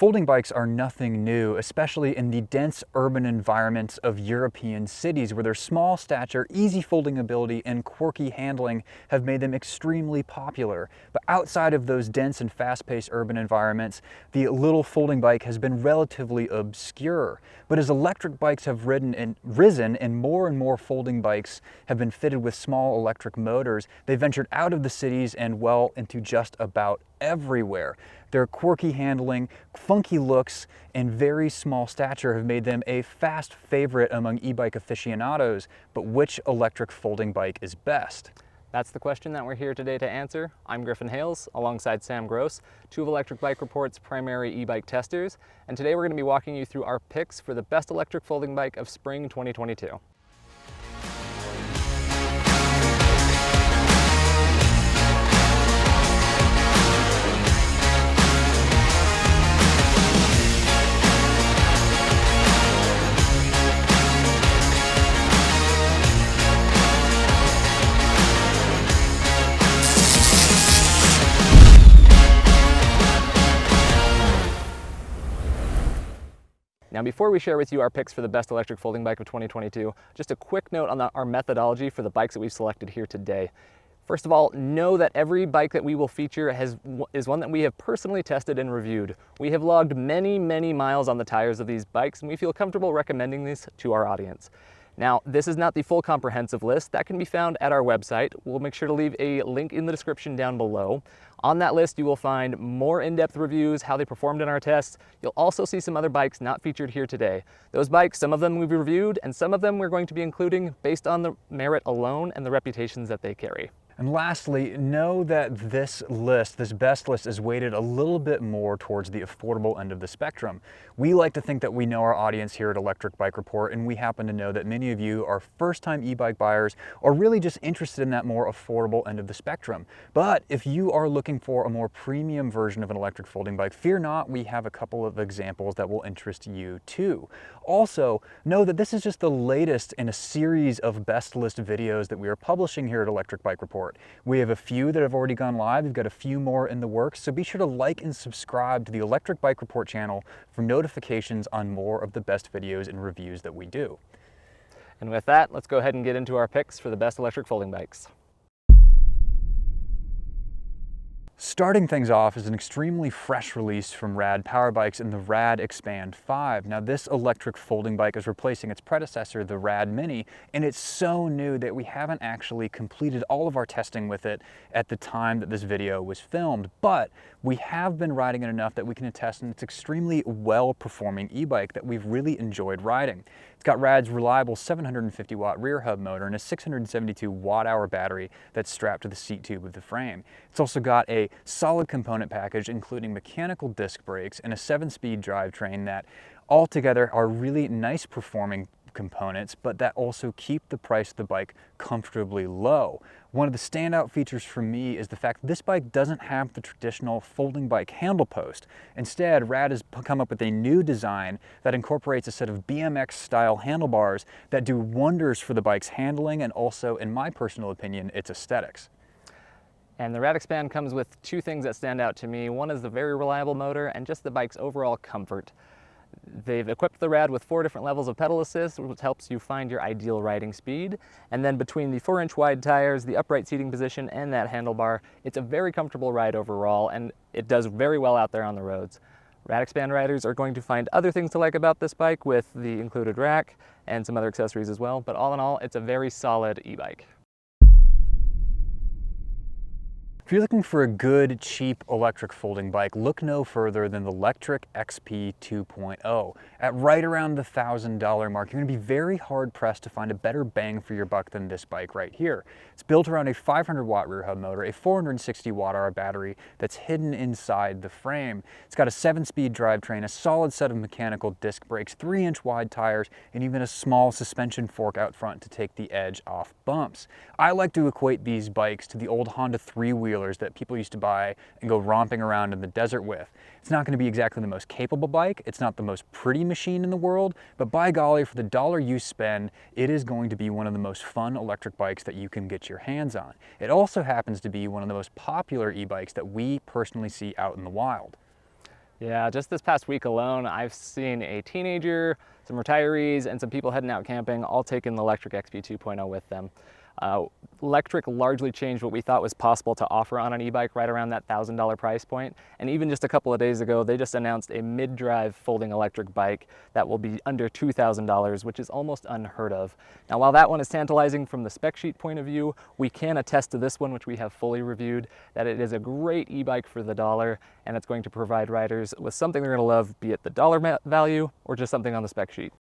Folding bikes are nothing new, especially in the dense urban environments of European cities where their small stature, easy folding ability, and quirky handling have made them extremely popular. But outside of those dense and fast-paced urban environments, the little folding bike has been relatively obscure. But as electric bikes have risen and more folding bikes have been fitted with small electric motors, they ventured out of the cities and well into just about everywhere. Their quirky handling, funky looks, and very small stature have made them a fast favorite among e-bike aficionados. But which electric folding bike is best? That's the question that we're here today to answer. I'm Griffin Hales, alongside Sam Gross, two of Electric Bike Report's primary e-bike testers, and today we're going to be walking you through our picks for the best electric folding bike of spring 2022. Now, before we share with you our picks for the best electric folding bike of 2022, just a quick note on our methodology for the bikes that we've selected here today. First of all, know that every bike that we will feature is one that we have personally tested and reviewed. We have logged many miles on the tires of these bikes, and we feel comfortable recommending these to our audience. Now, this is not the full comprehensive list. That can be found at our website. We'll make sure to leave a link in the description down below. On that list, you will find more in-depth reviews, how they performed in our tests. You'll also see some other bikes not featured here today. Those bikes, some of them we've reviewed, and some of them we're going to be including based on the merit alone and the reputations that they carry. And lastly, know that this best list is weighted a little bit more towards the affordable end of the spectrum. We like to think that we know our audience here at Electric Bike Report, and we happen to know that many of you are first-time e-bike buyers or really just interested in that more affordable end of the spectrum. But if you are looking for a more premium version of an electric folding bike, fear not, we have a couple of examples that will interest you too. Also, know that this is just the latest in a series of best list videos that we are publishing here at Electric Bike Report. We have a few that have already gone live. We've got a few more in the works, so be sure to like and subscribe to the Electric Bike Report channel for notifications on more of the best videos and reviews that we do. And with that, let's go ahead and get into our picks for the best electric folding bikes. Starting things off is an extremely fresh release from Rad Power Bikes in the RadExpand 5. Now, this electric folding bike is replacing its predecessor, the Rad Mini, and it's so new that we haven't actually completed all of our testing with it at the time that this video was filmed, but we have been riding it enough that we can attest, and it's extremely well-performing e-bike that we've really enjoyed riding. It's got Rad's reliable 750 watt rear hub motor and a 672 watt-hour battery that's strapped to the seat tube of the frame. It's also got a solid component package including mechanical disc brakes and a 7-speed drivetrain that altogether are really nice performing components, but that also keep the price of the bike comfortably low. One of the standout features for me is the fact that this bike doesn't have the traditional folding bike handle post. Instead, Rad has come up with a new design that incorporates a set of BMX style handlebars that do wonders for the bike's handling and also, in my personal opinion, its aesthetics. And the RadExpand comes with two things that stand out to me. One is the very reliable motor and just the bike's overall comfort. They've equipped the Rad with 4 different levels of pedal assist, which helps you find your ideal riding speed. And then between the 4-inch wide tires, the upright seating position, and that handlebar, it's a very comfortable ride overall, and it does very well out there on the roads. RadExpand riders are going to find other things to like about this bike with the included rack and some other accessories as well, but all in all, it's a very solid e-bike. If you're looking for a good, cheap electric folding bike, look no further than the Lectric XP 2.0. At right around the $1,000 mark, you're going to be very hard-pressed to find a better bang for your buck than this bike right here. It's built around a 500 watt rear hub motor, a 460 watt-hour battery that's hidden inside the frame. It's got a 7-speed drivetrain, a solid set of mechanical disc brakes, 3-inch wide tires, and even a small suspension fork out front to take the edge off bumps. I like to equate these bikes to the old Honda 3-wheelers that people used to buy and go romping around in the desert with. It's not going to be exactly the most capable bike, it's not the most pretty machine in the world, but by golly, for the dollar you spend, it is going to be one of the most fun electric bikes that you can get your hands on. It also happens to be one of the most popular e-bikes that we personally see out in the wild. Yeah, just this past week alone, I've seen a teenager, some retirees, and some people heading out camping all taking the Lectric XP 2.0 with them. Lectric largely changed what we thought was possible to offer on an e-bike right around that $1,000 price point. And even just a couple of days ago, they just announced a mid-drive folding electric bike that will be under $2,000, which is almost unheard of. Now, while that one is tantalizing from the spec sheet point of view, we can attest to this one, which we have fully reviewed, that it is a great e-bike for the dollar, and it's going to provide riders with something they're going to love, be it the dollar value or just something on the spec sheet.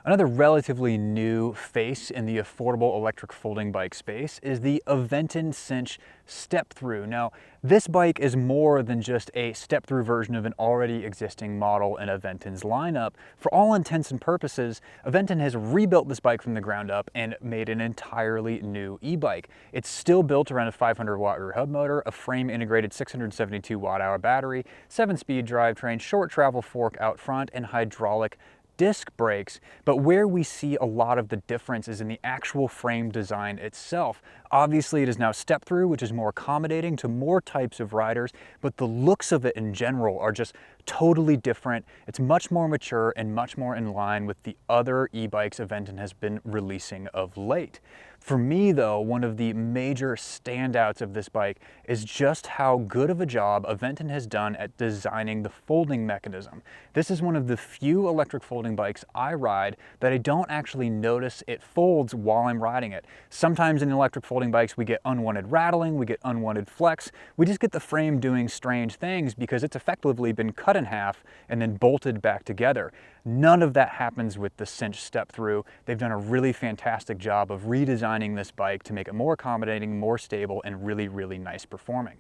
Another relatively new face in the affordable electric folding bike space is the Aventon Sinch step-through. Now, this bike is more than just a step-through version of an already existing model in Aventon's lineup. For all intents and purposes, Aventon has rebuilt this bike from the ground up and made an entirely new e-bike. It's still built around a 500-watt rear hub motor, a frame-integrated 672 watt-hour battery, 7-speed drivetrain, short travel fork out front, and hydraulic disc brakes, but where we see a lot of the difference is in the actual frame design itself. Obviously, it is now step-through, which is more accommodating to more types of riders, but the looks of it in general are just totally different. It's much more mature and much more in line with the other e-bikes Aventon has been releasing of late. For me though, one of the major standouts of this bike is just how good of a job Aventon has done at designing the folding mechanism. This is one of the few electric folding bikes I ride that I don't actually notice it folds while I'm riding it. Sometimes in electric folding bikes we get unwanted rattling, we get unwanted flex, we just get the frame doing strange things because it's effectively been cut in half and then bolted back together. None of that happens with the Sinch step-through. They've done a really fantastic job of redesigning this bike to make it more accommodating, more stable, and really, really nice performing.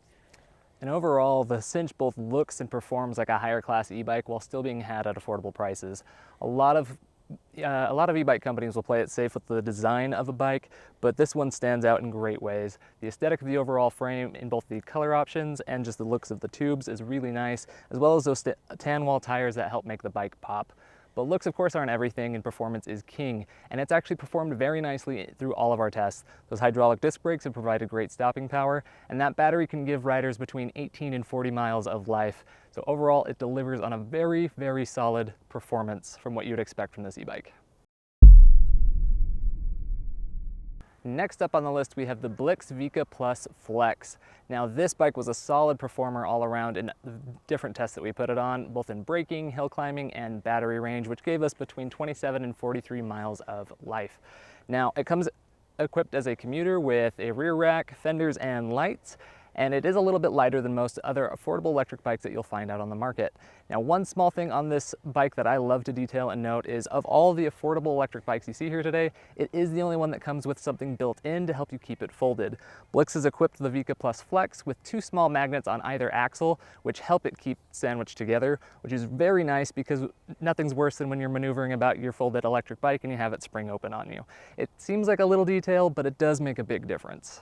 And overall, the Sinch both looks and performs like a higher class e-bike while still being had at affordable prices. A lot of e-bike companies will play it safe with the design of a bike, but this one stands out in great ways. The aesthetic of the overall frame in both the color options and just the looks of the tubes is really nice, as well as those tan wall tires that help make the bike pop. But looks, of course, aren't everything, and performance is king. And it's actually performed very nicely through all of our tests. Those hydraulic disc brakes have provided great stopping power, and that battery can give riders between 18 and 40 miles of life. So overall, it delivers on a very, very solid performance from what you'd expect from this e-bike. Next up on the list, we have the Blix Vika Plus Flex. Now, this bike was a solid performer all around in different tests that we put it on, both in braking, hill climbing, and battery range, which gave us between 27 and 43 miles of life. Now, it comes equipped as a commuter with a rear rack, fenders, and lights, and it is a little bit lighter than most other affordable electric bikes that you'll find out on the market. Now, one small thing on this bike that I love to detail and note is of all the affordable electric bikes you see here today, it is the only one that comes with something built in to help you keep it folded. Blix has equipped the Vika Plus Flex with two small magnets on either axle, which help it keep sandwiched together, which is very nice because nothing's worse than when you're maneuvering about your folded electric bike and you have it spring open on you. It seems like a little detail, but it does make a big difference.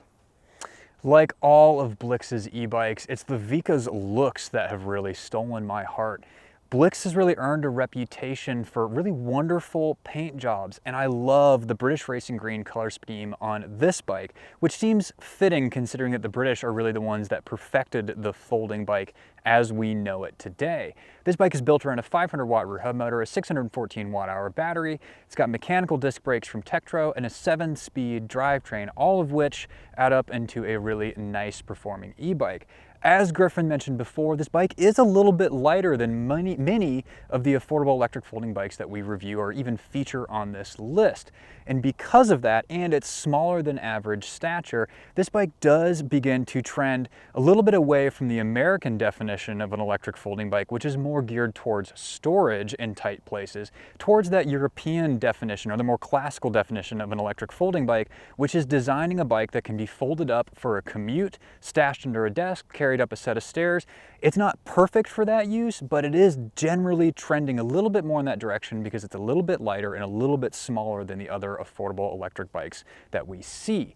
Like all of Blix's e-bikes, it's the Vika's looks that have really stolen my heart. Blix has really earned a reputation for really wonderful paint jobs, and I love the British racing green color scheme on this bike, which seems fitting considering that the British are really the ones that perfected the folding bike as we know it today. This bike is built around a 500-watt rear hub motor, a 614 watt-hour battery. It's got mechanical disc brakes from Tektro and a 7-speed drivetrain, all of which add up into a really nice performing e-bike. As Griffin mentioned before, this bike is a little bit lighter than many of the affordable electric folding bikes that we review or even feature on this list. And because of that, and its smaller than average stature, this bike does begin to trend a little bit away from the American definition of an electric folding bike, which is more geared towards storage in tight places, towards that European definition, or the more classical definition of an electric folding bike, which is designing a bike that can be folded up for a commute, stashed under a desk, carried up a set of stairs. It's not perfect for that use, but it is generally trending a little bit more in that direction because it's a little bit lighter and a little bit smaller than the other affordable electric bikes that we see.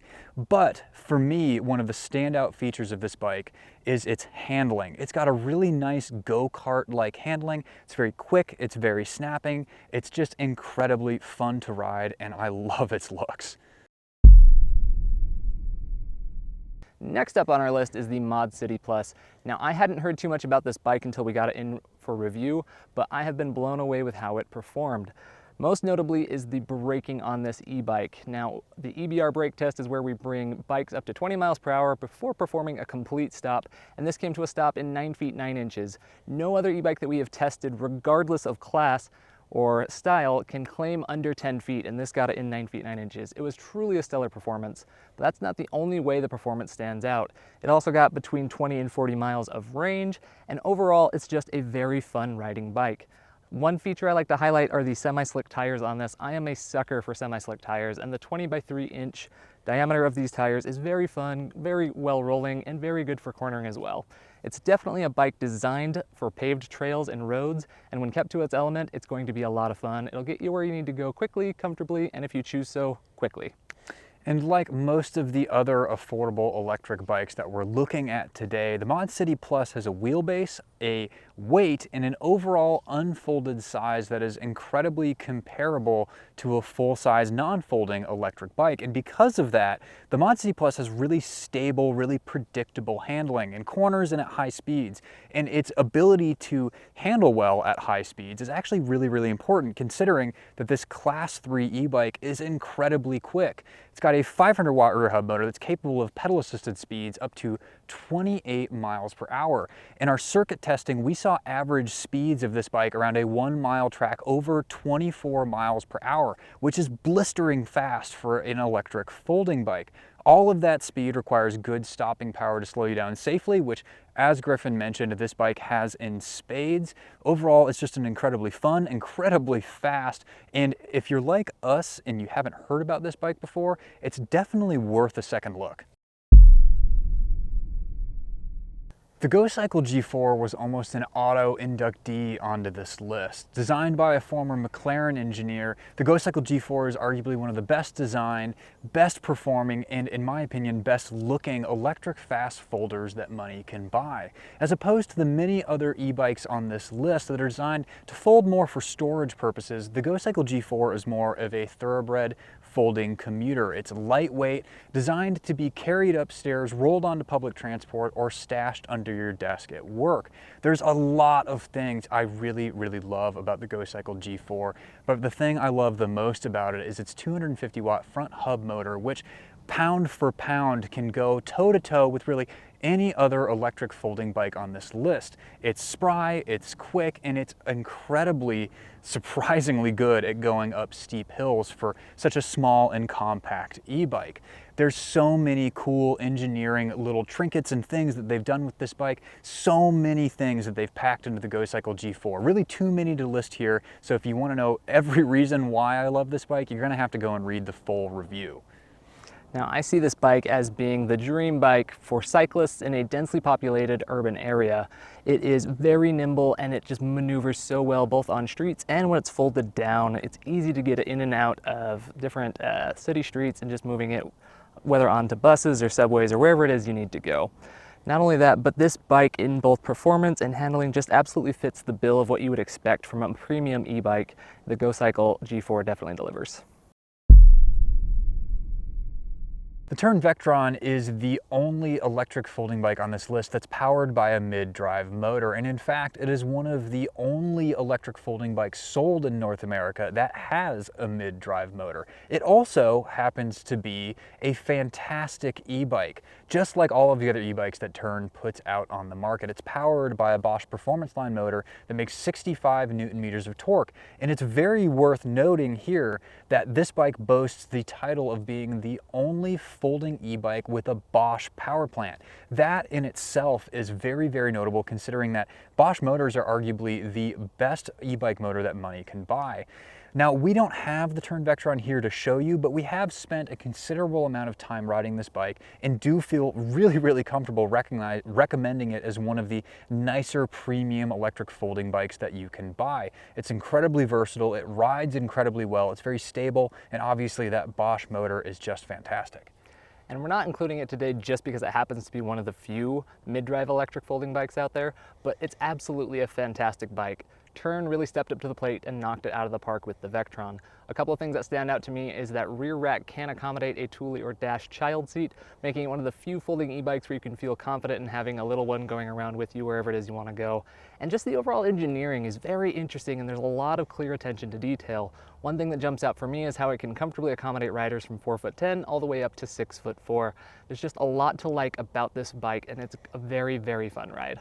But for me, one of the standout features of this bike is its handling. It's got a really nice go-kart-like handling. It's very quick, it's very snapping, it's just incredibly fun to ride, and I love its looks. Next up on our list is the Mod City Plus. Now, I hadn't heard too much about this bike until we got it in for review, but I have been blown away with how it performed. Most notably is the braking on this e-bike. Now, the EBR brake test is where we bring bikes up to 20 miles per hour before performing a complete stop, and this came to a stop in 9 feet 9 inches. No other e-bike that we have tested, regardless of class or style, can claim under 10 feet, and this got it in 9 feet 9 inches. It was truly a stellar performance, but that's not the only way the performance stands out. It also got between 20 and 40 miles of range, and overall, it's just a very fun riding bike. One feature I like to highlight are the semi-slick tires on this. I am a sucker for semi-slick tires, and the 20 by 3 inch diameter of these tires is very fun, very well rolling, and very good for cornering as well. It's definitely a bike designed for paved trails and roads, and when kept to its element, it's going to be a lot of fun. It'll get you where you need to go quickly, comfortably, and if you choose so, quickly. And like most of the other affordable electric bikes that we're looking at today, the Mod City Plus has a wheelbase, a weight, and an overall unfolded size that is incredibly comparable to a full-size non-folding electric bike. And because of that, the Mod City Plus has really stable, really predictable handling in corners and at high speeds. And its ability to handle well at high speeds is actually really, really important, considering that this Class 3 e-bike is incredibly quick. It's got a 500 watt rear hub motor that's capable of pedal assisted speeds up to 28 miles per hour. In our circuit testing, we saw average speeds of this bike around a 1 mile track over 24 miles per hour, which is blistering fast for an electric folding bike. All of that speed requires good stopping power to slow you down safely, which, as Griffin mentioned, this bike has in spades. Overall, it's just an incredibly fun, incredibly fast, and if you're like us and you haven't heard about this bike before, it's definitely worth a second look. The GoCycle G4 was almost an auto inductee onto this list. Designed by a former McLaren engineer, the GoCycle G4 is arguably one of the best designed, best performing, and in my opinion, best looking electric fast folders that money can buy. As opposed to the many other e-bikes on this list that are designed to fold more for storage purposes, the GoCycle G4 is more of a thoroughbred folding commuter. It's lightweight, designed to be carried upstairs, rolled onto public transport, or stashed under your desk at work. There's a lot of things I really, really love about the GoCycle G4, but the thing I love the most about it is its 250 watt front hub motor, which pound for pound can go toe to toe with really any other electric folding bike on this list. It's spry, it's quick, and it's incredibly, surprisingly good at going up steep hills for such a small and compact e-bike. There's so many cool engineering little trinkets and things that they've done with this bike, so many things that they've packed into the GoCycle G4. Really too many to list here, so if you want to know every reason why I love this bike, you're going to have to go and read the full review. Now, I see this bike as being the dream bike for cyclists in a densely populated urban area. It is very nimble and it just maneuvers so well both on streets and when it's folded down. It's easy to get it in and out of different city streets and just moving it whether onto buses or subways or wherever it is you need to go. Not only that, but this bike in both performance and handling just absolutely fits the bill of what you would expect from a premium e-bike. The GoCycle G4 definitely delivers. The Tern Vektron is the only electric folding bike on this list that's powered by a mid-drive motor, and in fact, it is one of the only electric folding bikes sold in North America that has a mid-drive motor. It also happens to be a fantastic e-bike. Just like all of the other e-bikes that Tern puts out on the market, it's powered by a Bosch Performance Line motor that makes 65 Newton meters of torque, and it's very worth noting here that this bike boasts the title of being the only folding e-bike with a Bosch power plant. That in itself is very, very notable, considering that Bosch motors are arguably the best e-bike motor that money can buy. Now, we don't have the Tern Vektron here to show you, but we have spent a considerable amount of time riding this bike and do feel really, really comfortable recommending it as one of the nicer premium electric folding bikes that you can buy. It's incredibly versatile, it rides incredibly well, it's very stable, and obviously that Bosch motor is just fantastic. And we're not including it today just because it happens to be one of the few mid-drive electric folding bikes out there, but it's absolutely a fantastic bike. Tern really stepped up to the plate and knocked it out of the park with the Vektron. A couple of things that stand out to me is that rear rack can accommodate a Thule or Dash child seat, making it one of the few folding e-bikes where you can feel confident in having a little one going around with you wherever it is you want to go. And just the overall engineering is very interesting, and there's a lot of clear attention to detail. One thing that jumps out for me is how it can comfortably accommodate riders from 4'10" all the way up to 6'4". There's just a lot to like about this bike, and it's a very, very fun ride.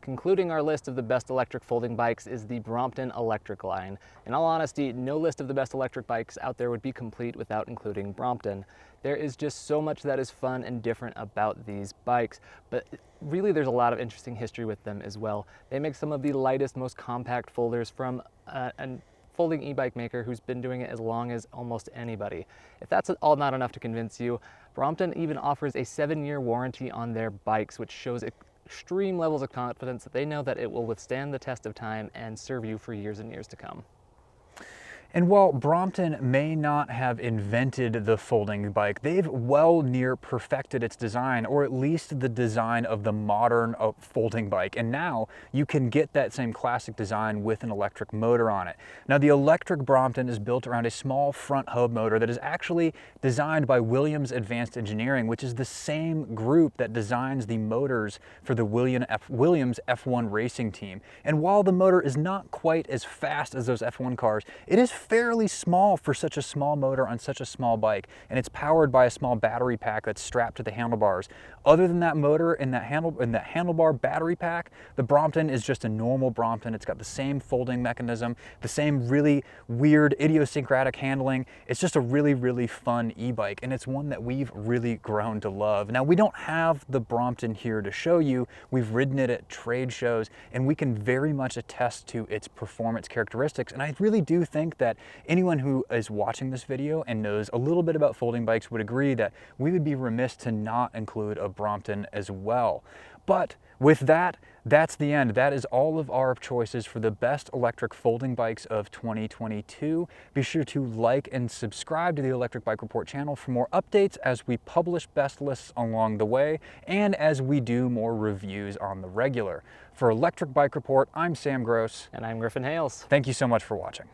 Concluding our list of the best electric folding bikes is the Brompton electric line. In all honesty, no list of the best electric bikes out there would be complete without including Brompton. There is just so much that is fun and different about these bikes, but really there's a lot of interesting history with them as well. They make some of the lightest, most compact folders from a folding e-bike maker who's been doing it as long as almost anybody. If that's all not enough to convince you, Brompton even offers a 7-year warranty on their bikes, which shows extreme levels of confidence that they know that it will withstand the test of time and serve you for years and years to come. And while Brompton may not have invented the folding bike, they've well near perfected its design, or at least the design of the modern folding bike. And now you can get that same classic design with an electric motor on it. Now, the electric Brompton is built around a small front hub motor that is actually designed by Williams Advanced Engineering, which is the same group that designs the motors for the Williams F1 racing team. And while the motor is not quite as fast as those F1 cars, it is fairly small for such a small motor on such a small bike, and it's powered by a small battery pack that's strapped to the handlebars. Other than that motor and that handlebar battery pack, the Brompton is just a normal Brompton. It's got the same folding mechanism, the same really weird idiosyncratic handling. It's just a really, really fun e-bike, and it's one that we've really grown to love. Now, we don't have the Brompton here to show you. We've ridden it at trade shows, and we can very much attest to its performance characteristics, and I really do think that anyone who is watching this video and knows a little bit about folding bikes would agree that we would be remiss to not include a Brompton as well. But with that, that's the end. That is all of our choices for the best electric folding bikes of 2022. Be sure to like and subscribe to the Electric Bike Report channel for more updates as we publish best lists along the way and as we do more reviews on the regular. For Electric Bike Report, I'm Sam Gross. And I'm Griffin Hales. Thank you so much for watching.